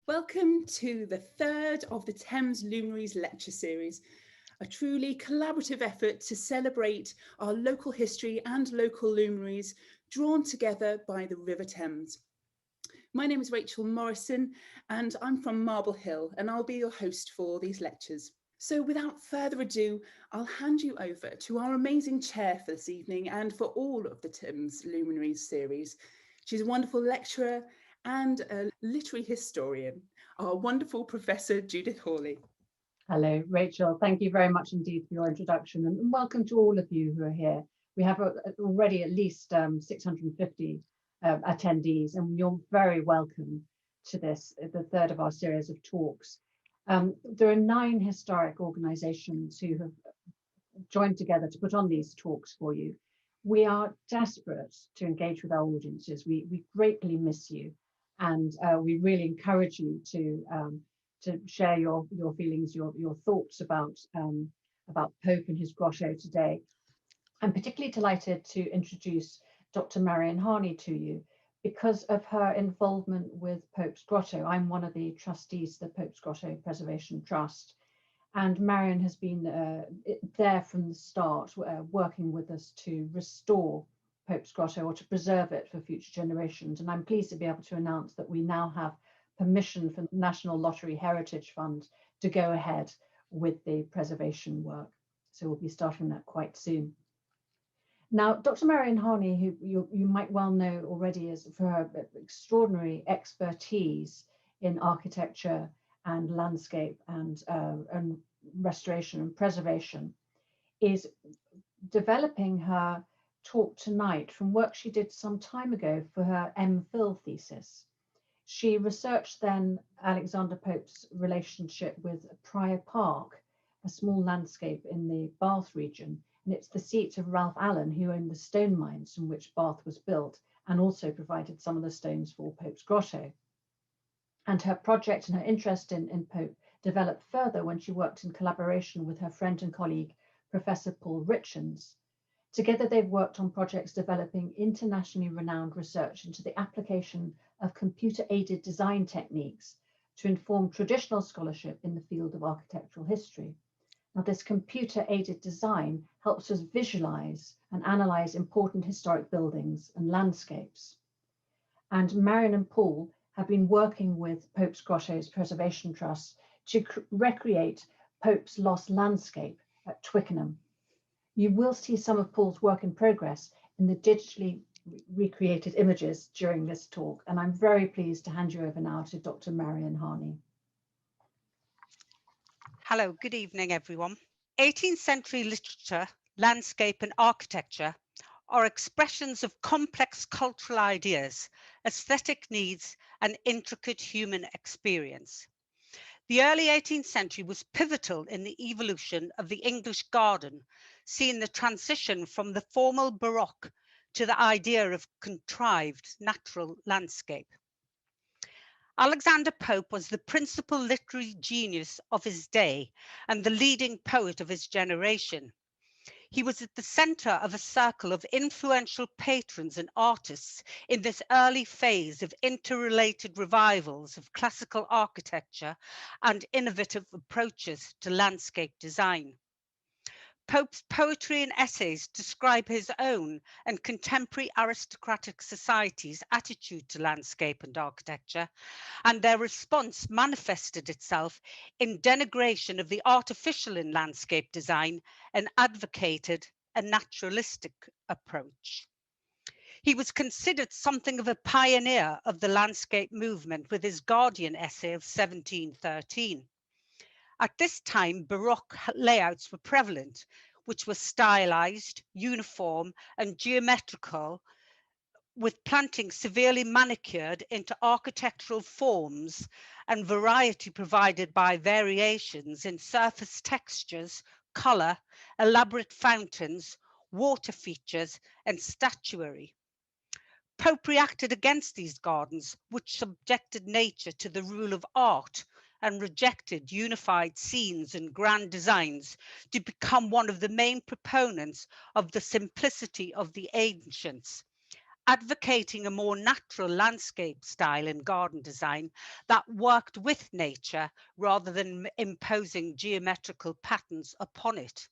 Welcome to the third of the Thames Luminaries lecture series, a truly collaborative effort to celebrate our local history and local luminaries drawn together by the River Thames. My name is Rachel Morrison and I'm from Marble Hill, and I'll be your host for these lectures. So without further ado, I'll hand you over to our amazing chair for this evening and for all of the Thames Luminaries series. She's a wonderful lecturer and a literary historian, our wonderful Professor Judith Hawley. Hello, Rachel. Thank you very much indeed for your introduction, and welcome to all of you who are here. We have already at least 650 attendees, and you're very welcome to this, the third of our series of talks. There are 9 historic organisations who have joined together to put on these talks for you. We are desperate to engage with our audiences. We greatly miss you, and we really encourage you to share your feelings, your thoughts about Pope and his grotto today. I'm particularly delighted to introduce Dr. Marion Harney to you because of her involvement with Pope's Grotto. I'm one of the trustees of the Pope's Grotto Preservation Trust, and Marion has been there from the start, working with us to restore Pope's Grotto or to preserve it for future generations. And I'm pleased to be able to announce that we now have permission from the National Lottery Heritage Fund to go ahead with the preservation work. So we'll be starting that quite soon. Now, Dr. Marion Harney, who you might well know already as for her extraordinary expertise in architecture and landscape and restoration and preservation, is developing her talk tonight from work she did some time ago for her MPhil thesis. She researched then Alexander Pope's relationship with Prior Park, a small landscape in the Bath region, and it's the seat of Ralph Allen, who owned the stone mines from which Bath was built and also provided some of the stones for Pope's Grotto. And her project and her interest in Pope developed further when she worked in collaboration with her friend and colleague, Professor Paul Richens. Together, they've worked on projects developing internationally renowned research into the application of computer-aided design techniques to inform traditional scholarship in the field of architectural history. Now, this computer-aided design helps us visualize and analyze important historic buildings and landscapes. And Marion and Paul have been working with Pope's Grotto's Preservation Trust to recreate Pope's lost landscape at Twickenham. You will see some of Paul's work in progress in the digitally recreated images during this talk, and I'm very pleased to hand you over now to Dr. Marion Harney. Hello, good evening, everyone. 18th century literature, landscape and architecture are expressions of complex cultural ideas, aesthetic needs and intricate human experience. The early 18th century was pivotal in the evolution of the English garden, seeing the transition from the formal Baroque to the idea of contrived natural landscape. Alexander Pope was the principal literary genius of his day and the leading poet of his generation. He was at the center of a circle of influential patrons and artists in this early phase of interrelated revivals of classical architecture and innovative approaches to landscape design. Pope's poetry and essays describe his own and contemporary aristocratic society's attitude to landscape and architecture, and their response manifested itself in denigration of the artificial in landscape design and advocated a naturalistic approach. He was considered something of a pioneer of the landscape movement with his Guardian essay of 1713. At this time, Baroque layouts were prevalent, which were stylized, uniform, and geometrical, with planting severely manicured into architectural forms and variety provided by variations in surface textures, color, elaborate fountains, water features, and statuary. Pope reacted against these gardens, which subjected nature to the rule of art and rejected unified scenes and grand designs, to become one of the main proponents of the simplicity of the ancients advocating a more natural landscape style in garden design that worked with nature rather than imposing geometrical patterns upon it.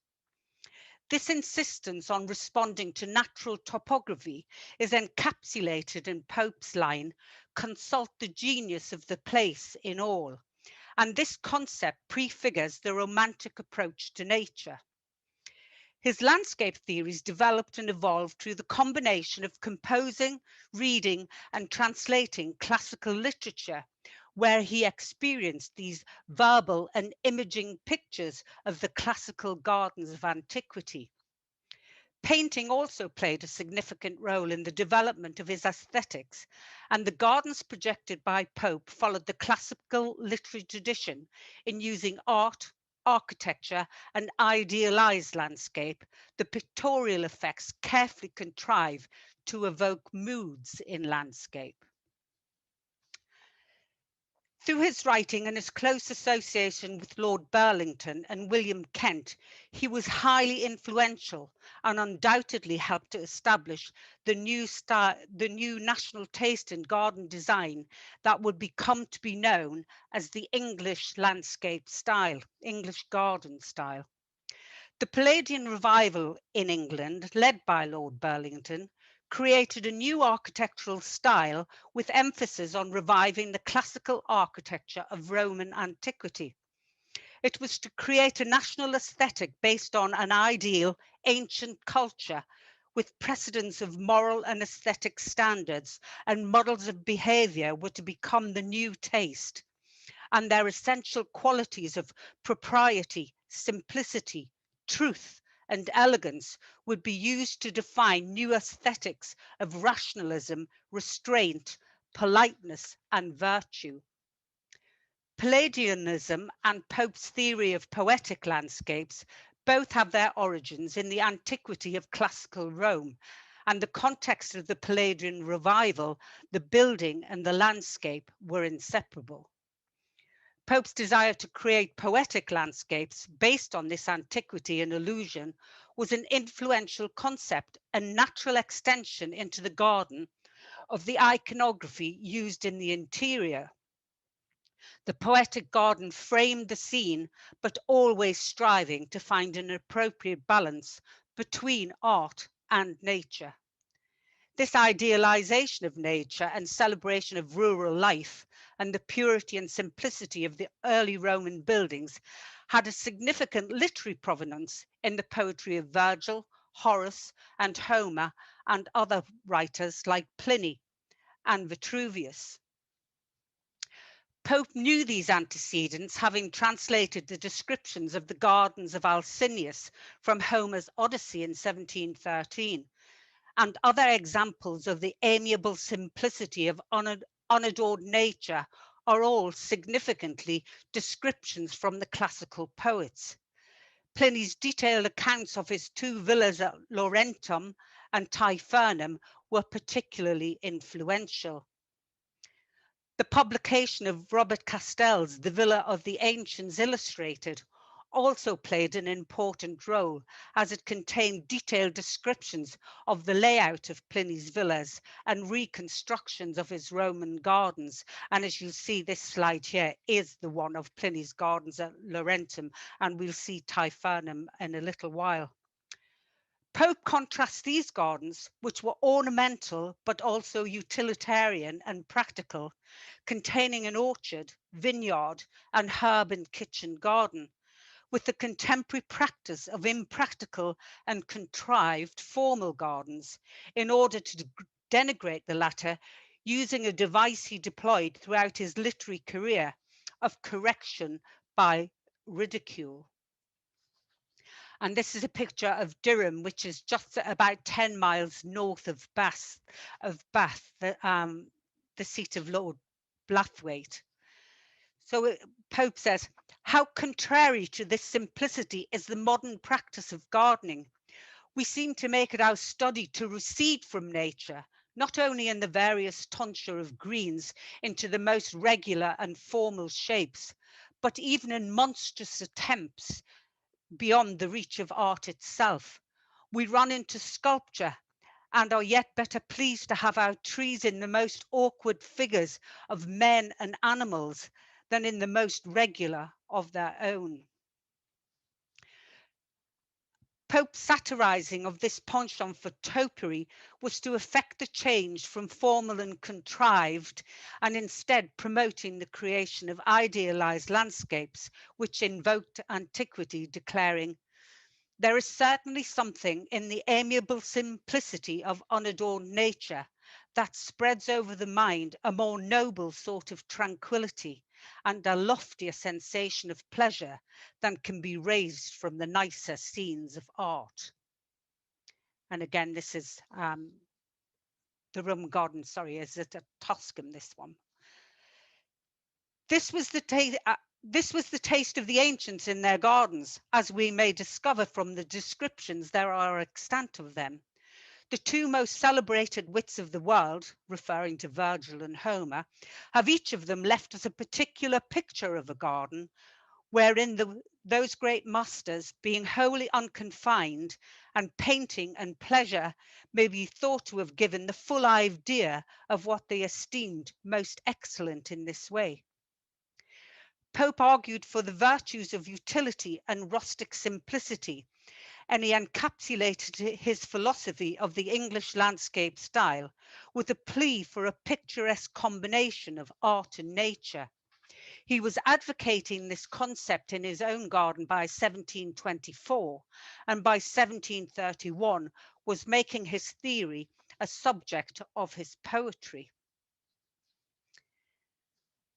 This insistence on responding to natural topography is encapsulated in Pope's line, "Consult the genius of the place in all." And this concept prefigures the Romantic approach to nature. His landscape theories developed and evolved through the combination of composing, reading, and translating classical literature, where he experienced these verbal and imaging pictures of the classical gardens of antiquity. Painting also played a significant role in the development of his aesthetics, and the gardens projected by Pope followed the classical literary tradition in using art, architecture, and idealized landscape. The pictorial effects carefully contrive to evoke moods in landscape. Through his writing and his close association with Lord Burlington and William Kent, he was highly influential and undoubtedly helped to establish the new national taste in garden design that would become to be known as the English landscape style, English garden style. The Palladian revival in England, led by Lord Burlington, created a new architectural style with emphasis on reviving the classical architecture of Roman antiquity. It was to create a national aesthetic based on an ideal ancient culture with precedents of moral and aesthetic standards, and models of behavior were to become the new taste, and their essential qualities of propriety, simplicity, truth, and elegance would be used to define new aesthetics of rationalism, restraint, politeness, and virtue. Palladianism and Pope's theory of poetic landscapes both have their origins in the antiquity of classical Rome, and the context of the Palladian revival, the building and the landscape were inseparable. Pope's desire to create poetic landscapes based on this antiquity and illusion was an influential concept and natural extension into the garden of the iconography used in the interior. The poetic garden framed the scene, but always striving to find an appropriate balance between art and nature. This idealization of nature and celebration of rural life and the purity and simplicity of the early Roman buildings had a significant literary provenance in the poetry of Virgil, Horace, and Homer, and other writers like Pliny and Vitruvius. Pope knew these antecedents, having translated the descriptions of the gardens of Alcinous from Homer's Odyssey in 1713. And other examples of the amiable simplicity of unadorned nature are all significantly descriptions from the classical poets. Pliny's detailed accounts of his two villas at Laurentum and Tifernum were particularly influential. The publication of Robert Castell's The Villa of the Ancients Illustrated also played an important role, as it contained detailed descriptions of the layout of Pliny's villas and reconstructions of his Roman gardens. And as you'll see, this slide here is the one of Pliny's gardens at Laurentum, and we'll see Tifernum in a little while. Pope contrasts these gardens, which were ornamental but also utilitarian and practical, containing an orchard, vineyard, and herb and kitchen garden, with the contemporary practice of impractical and contrived formal gardens, in order to denigrate the latter, using a device he deployed throughout his literary career of correction by ridicule. And this is a picture of Durham, which is just about 10 miles north of Bath, the seat of Lord Blathwaite. So Pope says, how contrary to this simplicity is the modern practice of gardening. We seem to make it our study to recede from nature, not only in the various tonsure of greens into the most regular and formal shapes, but even in monstrous attempts beyond the reach of art itself. We run into sculpture and are yet better pleased to have our trees in the most awkward figures of men and animals than in the most regular of their own. Pope's satirizing of this penchant for topiary was to effect the change from formal and contrived, and instead promoting the creation of idealized landscapes which invoked antiquity, declaring, "There is certainly something in the amiable simplicity of unadorned nature that spreads over the mind a more noble sort of tranquility and a loftier sensation of pleasure than can be raised from the nicer scenes of art." And again, this is the Roman garden, sorry, is it a Tuscan, this one? This was the taste of the ancients in their gardens, as we may discover from the descriptions there are extant of them. The two most celebrated wits of the world, referring to Virgil and Homer, have each of them left us a particular picture of a garden, wherein those great masters, being wholly unconfined, and painting and pleasure may be thought to have given the full idea of what they esteemed most excellent in this way. Pope argued for the virtues of utility and rustic simplicity, and he encapsulated his philosophy of the English landscape style with a plea for a picturesque combination of art and nature. He was advocating this concept in his own garden by 1724, and by 1731 was making his theory a subject of his poetry.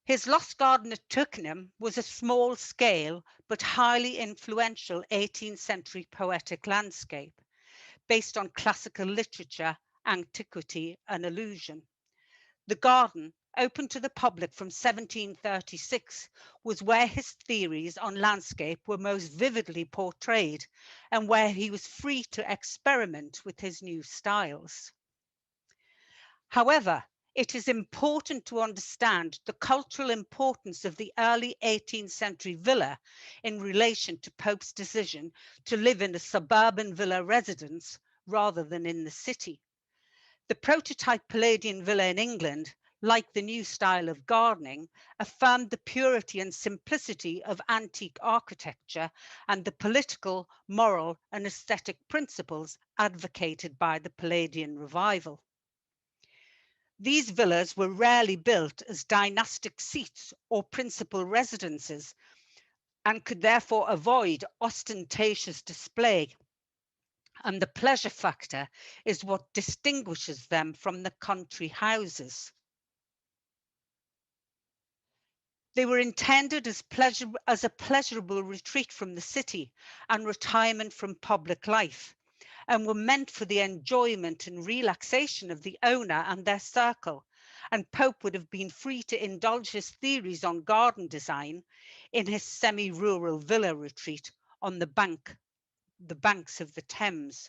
His lost garden at Twickenham was a small-scale but highly influential 18th century poetic landscape based on classical literature, antiquity and allusion. The garden, open to the public from 1736, was where his theories on landscape were most vividly portrayed and where he was free to experiment with his new styles. However, it is important to understand the cultural importance of the early 18th century villa in relation to Pope's decision to live in a suburban villa residence rather than in the city. The prototype Palladian villa in England, like the new style of gardening, affirmed the purity and simplicity of antique architecture and the political, moral, and aesthetic principles advocated by the Palladian revival. These villas were rarely built as dynastic seats or principal residences and could therefore avoid ostentatious display. And the pleasure factor is what distinguishes them from the country houses. They were intended as a pleasurable retreat from the city and retirement from public life, and were meant for the enjoyment and relaxation of the owner and their circle, and Pope would have been free to indulge his theories on garden design in his semi-rural villa retreat on the banks of the Thames.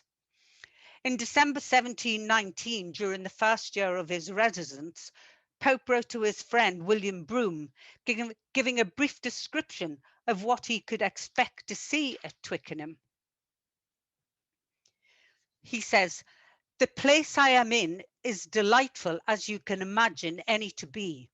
In December 1719, during the first year of his residence, Pope wrote to his friend William Broome, giving a brief description of what he could expect to see at Twickenham. He says, "The place I am in is delightful as you can imagine any to be.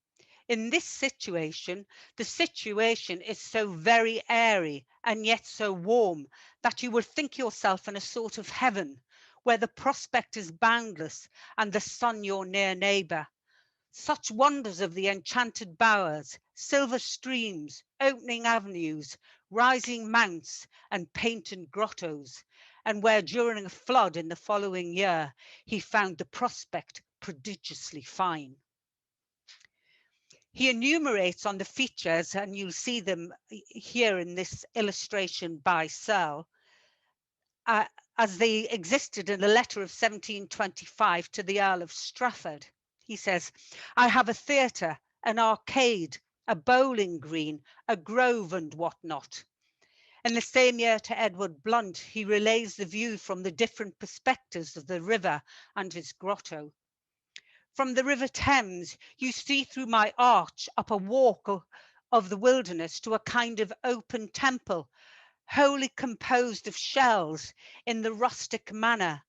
In this situation, the situation is so very airy and yet so warm that you would think yourself in a sort of heaven, where the prospect is boundless and the sun your near neighbour. Such wonders of the enchanted bowers, silver streams, opening avenues, rising mounts and painted grottos, and where during a flood in the following year, he found the prospect prodigiously fine." He enumerates on the features, and you'll see them here in this illustration by Searle, as they existed in a letter of 1725 to the Earl of Strafford. He says, "I have a theatre, an arcade, a bowling green, a grove and what not." In the same year to Edward Blunt, he relays the view from the different perspectives of the river and his grotto. "From the river Thames, you see through my arch up a walk of the wilderness to a kind of open temple, wholly composed of shells in the rustic manner,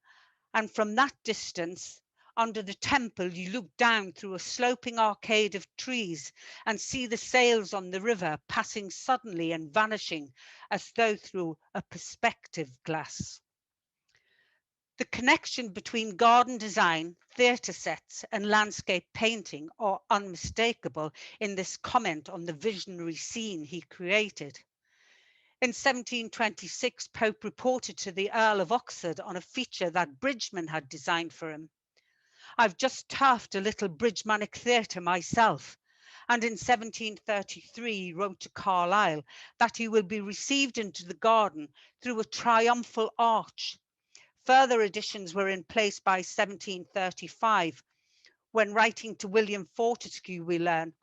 and from that distance, under the temple, you look down through a sloping arcade of trees and see the sails on the river passing suddenly and vanishing as though through a perspective glass. The connection between garden design, theatre sets and landscape painting are unmistakable in this comment on the visionary scene he created. In 1726, Pope reported to the Earl of Oxford on a feature that Bridgman had designed for him. "I've just turfed a little Bridgmanic theatre myself," and in 1733 he wrote to Carlyle that he will be received into the garden through a triumphal arch. Further additions were in place by 1735, when writing to William Fortescue we learn,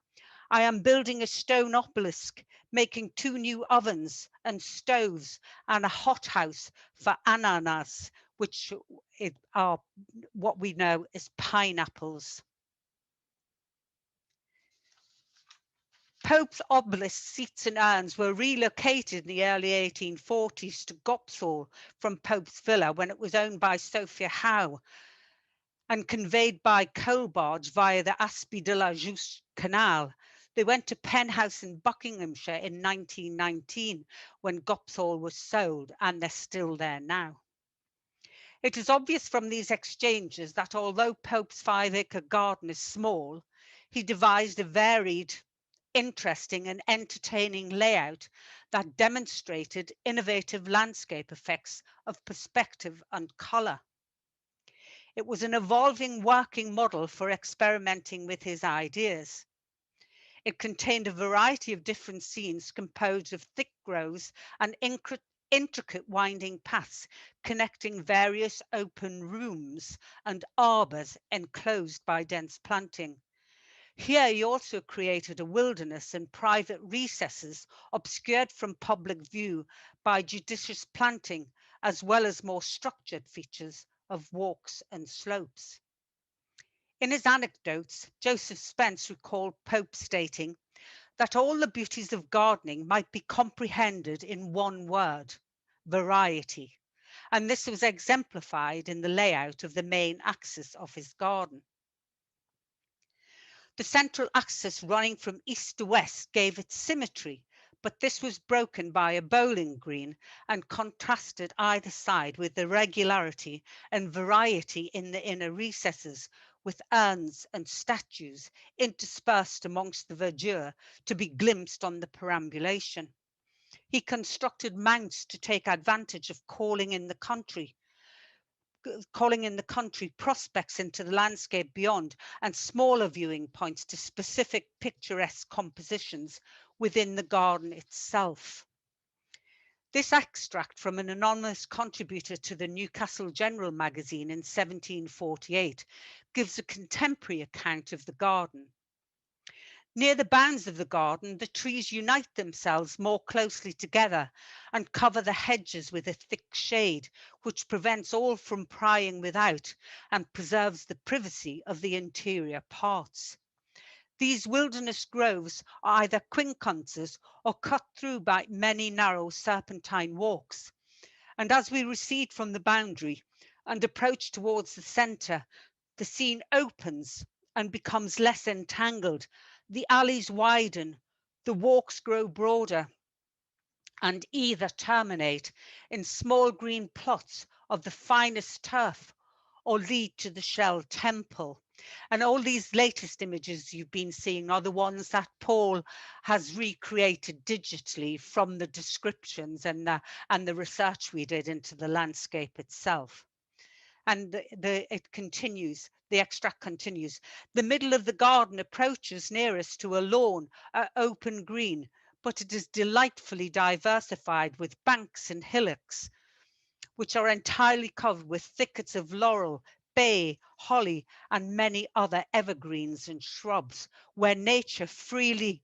"I am building a stone obelisk, making 2 new ovens and stoves and a hothouse for ananas," which are what we know as pineapples. Pope's obelisk seats and urns were relocated in the early 1840s to Gopshall from Pope's villa when it was owned by Sophia Howe, and conveyed by coal barge via the Aspie de la Juste Canal. They went to Penhouse in Buckinghamshire in 1919 when Gopshall was sold, and they're still there now. It is obvious from these exchanges that although Pope's 5-acre garden is small, he devised a varied, interesting and entertaining layout that demonstrated innovative landscape effects of perspective and colour. It was an evolving working model for experimenting with his ideas. It contained a variety of different scenes composed of thick groves and intricate winding paths connecting various open rooms and arbours enclosed by dense planting. Here he also created a wilderness and private recesses obscured from public view by judicious planting, as well as more structured features of walks and slopes. In his anecdotes, Joseph Spence recalled Pope stating that all the beauties of gardening might be comprehended in one word: variety, and this was exemplified in the layout of the main axis of his garden. The central axis running from east to west gave it symmetry, but this was broken by a bowling green and contrasted either side with the regularity and variety in the inner recesses, with urns and statues interspersed amongst the verdure to be glimpsed on the perambulation. He constructed mounts to take advantage of calling in the country prospects into the landscape beyond, and smaller viewing points to specific picturesque compositions within the garden itself. This extract from an anonymous contributor to the Newcastle General magazine in 1748 gives a contemporary account of the garden. Near the bounds of the garden, the trees unite themselves more closely together and cover the hedges with a thick shade, which prevents all from prying without and preserves the privacy of the interior parts. These wilderness groves are either quincunxes or cut through by many narrow serpentine walks. And as we recede from the boundary and approach towards the centre, the scene opens and becomes less entangled. The alleys widen, the walks grow broader, and either terminate in small green plots of the finest turf or lead to the Shell Temple. And all these latest images you've been seeing are the ones that Paul has recreated digitally from the descriptions and the research we did into the landscape itself. And the extract continues. The middle of the garden approaches nearest to a lawn, open green, but it is delightfully diversified with banks and hillocks, which are entirely covered with thickets of laurel, bay, holly, and many other evergreens and shrubs, where nature freely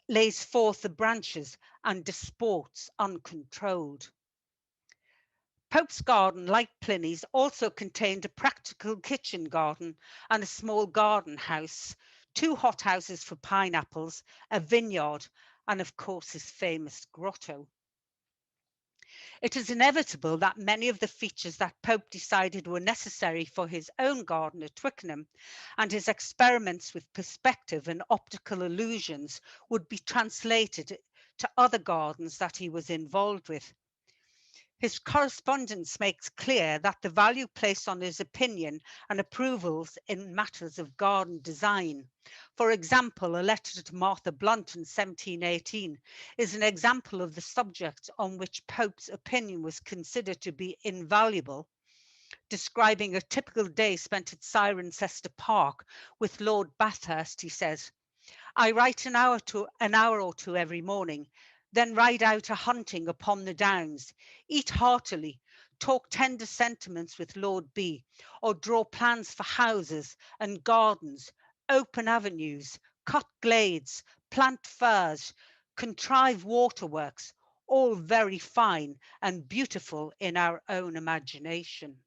lays forth the branches and disports uncontrolled. Pope's garden, like Pliny's, also contained a practical kitchen garden and a small garden house, 2 hothouses for pineapples, a vineyard, and of course his famous grotto. It is inevitable that many of the features that Pope decided were necessary for his own garden at Twickenham and his experiments with perspective and optical illusions would be translated to other gardens that he was involved with. His correspondence makes clear that the value placed on his opinion and approvals in matters of garden design. For example, a letter to Martha Blunt in 1718 is an example of the subject on which Pope's opinion was considered to be invaluable. Describing a typical day spent at Cirencester Park with Lord Bathurst, he says, "I write an hour or two every morning, then ride out a hunting upon the downs, eat heartily, talk tender sentiments with Lord B, or draw plans for houses and gardens, open avenues, cut glades, plant firs, contrive waterworks, all very fine and beautiful in our own imagination."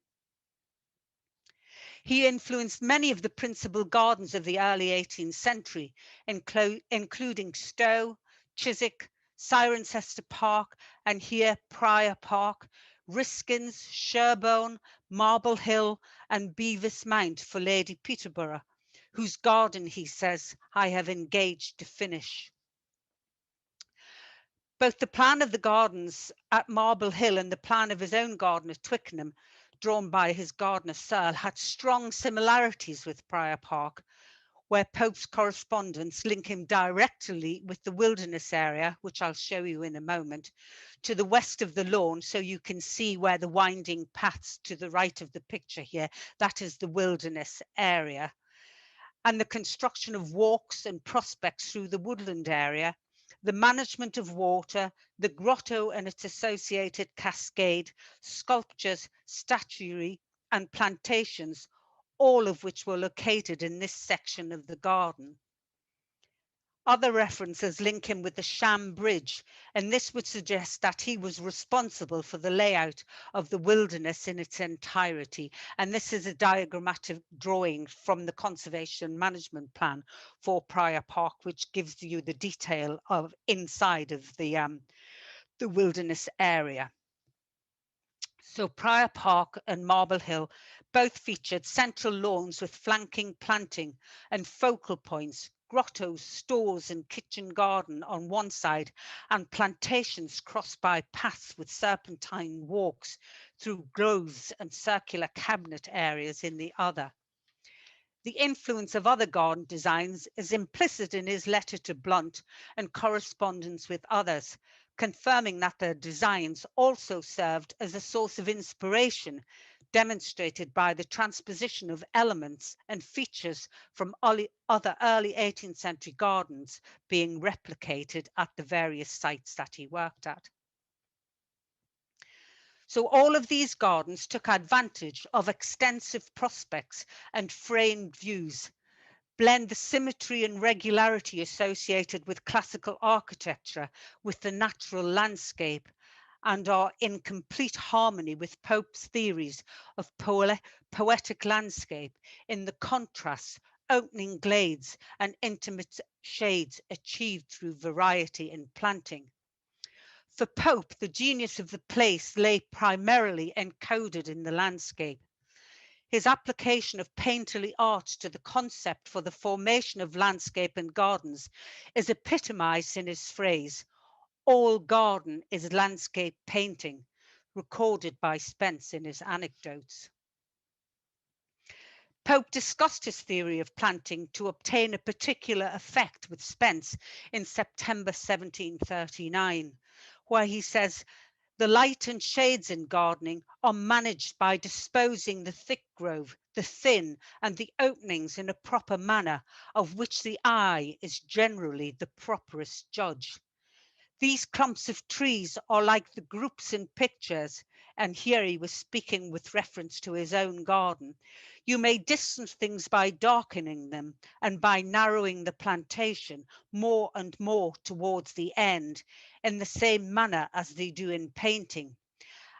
He influenced many of the principal gardens of the early 18th century, including Stowe, Chiswick, Cirencester Park, and here Prior Park, Riskins, Sherborne, Marble Hill, and Bevis Mount for Lady Peterborough, whose garden, he says, I have engaged to finish. Both the plan of the gardens at Marble Hill and the plan of his own garden at Twickenham, drawn by his gardener Searle, had strong similarities with Prior Park, where Pope's correspondence link him directly with the wilderness area, which I'll show you in a moment, to the west of the lawn, so you can see where the winding paths to the right of the picture here, that is the wilderness area, and the construction of walks and prospects through the woodland area, the management of water, the grotto and its associated cascade, sculptures, statuary, and plantations, all of which were located in this section of the garden. Other references link him with the Sham Bridge, and this would suggest that he was responsible for the layout of the wilderness in its entirety. And this is a diagrammatic drawing from the Conservation Management Plan for Prior Park, which gives you the detail of inside of the wilderness area. So Prior Park and Marble Hill both featured central lawns with flanking planting and focal points, grottos, stores and kitchen garden on one side, and plantations crossed by paths with serpentine walks through groves and circular cabinet areas in the other. The influence of other garden designs is implicit in his letter to Blunt and correspondence with others, confirming that their designs also served as a source of inspiration, demonstrated by the transposition of elements and features from other early 18th century gardens being replicated at the various sites that he worked at. So all of these gardens took advantage of extensive prospects and framed views, blend the symmetry and regularity associated with classical architecture with the natural landscape, and are in complete harmony with Pope's theories of poetic landscape in the contrasts, opening glades and intimate shades achieved through variety in planting. For Pope, the genius of the place lay primarily encoded in the landscape. His application of painterly art to the concept for the formation of landscape and gardens is epitomized in his phrase, "All garden is landscape painting," recorded by Spence in his Anecdotes. Pope discussed his theory of planting to obtain a particular effect with Spence in September 1739, where he says, "The light and shades in gardening are managed by disposing the thick grove, the thin, and the openings in a proper manner, of which the eye is generally the properest judge. These clumps of trees are like the groups in pictures," and here he was speaking with reference to his own garden. "You may distance things by darkening them and by narrowing the plantation more and more towards the end, in the same manner as they do in painting.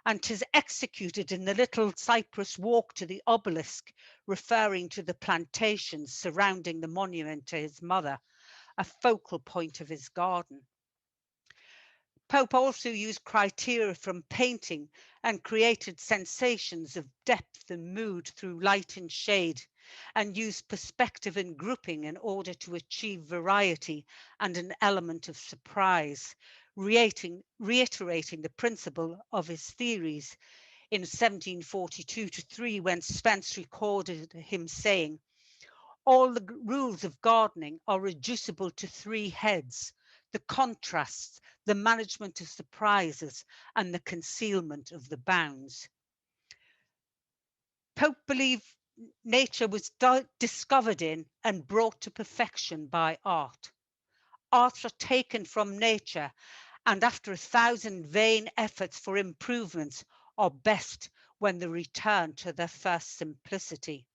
And 'tis executed in the little cypress walk to the obelisk," referring to the plantations surrounding the monument to his mother, a focal point of his garden. Pope also used criteria from painting and created sensations of depth and mood through light and shade, and used perspective and grouping in order to achieve variety and an element of surprise, reiterating the principle of his theories in 1742-3, when Spence recorded him saying, "All the rules of gardening are reducible to three heads: the contrasts, the management of surprises, and the concealment of the bounds." Pope believed nature was discovered in and brought to perfection by art. Arts are taken from nature, and after 1,000 vain efforts for improvements, are best when they return to their first simplicity.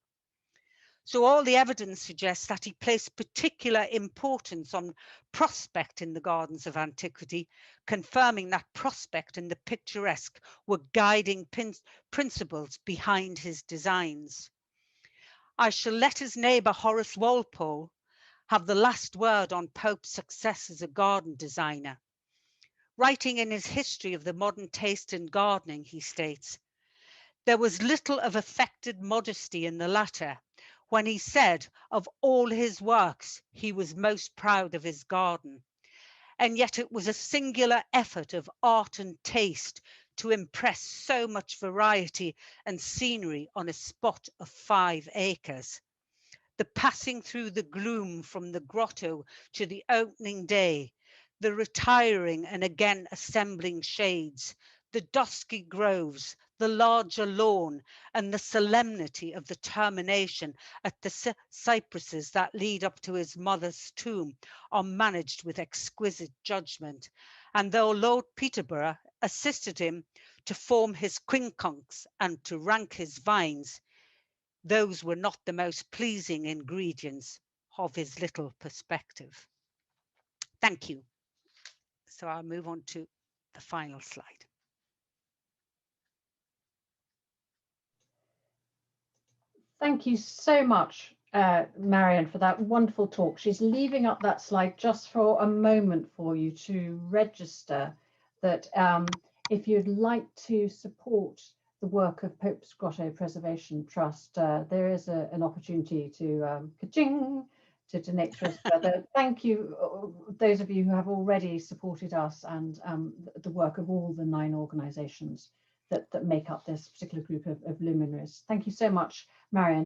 So all the evidence suggests that he placed particular importance on prospect in the gardens of antiquity, confirming that prospect and the picturesque were guiding principles behind his designs. I shall let his neighbour Horace Walpole have the last word on Pope's success as a garden designer. Writing in his History of the Modern Taste in Gardening, he states, "There was little of affected modesty in the latter, when he said of all his works he was most proud of his garden, and yet it was a singular effort of art and taste to impress so much variety and scenery on a spot of 5 acres. The passing through the gloom from the grotto to the opening day, the retiring and again assembling shades, the dusky groves, the larger lawn, and the solemnity of the termination at the cypresses that lead up to his mother's tomb are managed with exquisite judgment. And though Lord Peterborough assisted him to form his quincunx and to rank his vines, those were not the most pleasing ingredients of his little perspective." Thank you. So I'll move on to the final slide. Thank you so much, Marion, for that wonderful talk. She's leaving up that slide just for a moment for you to register that if you'd like to support the work of Pope's Grotto Preservation Trust, there is an opportunity to to donate to us further. Thank you, those of you who have already supported us and the work of all the 9 organisations that make up this particular group of luminaries. Thank you so much, Marion.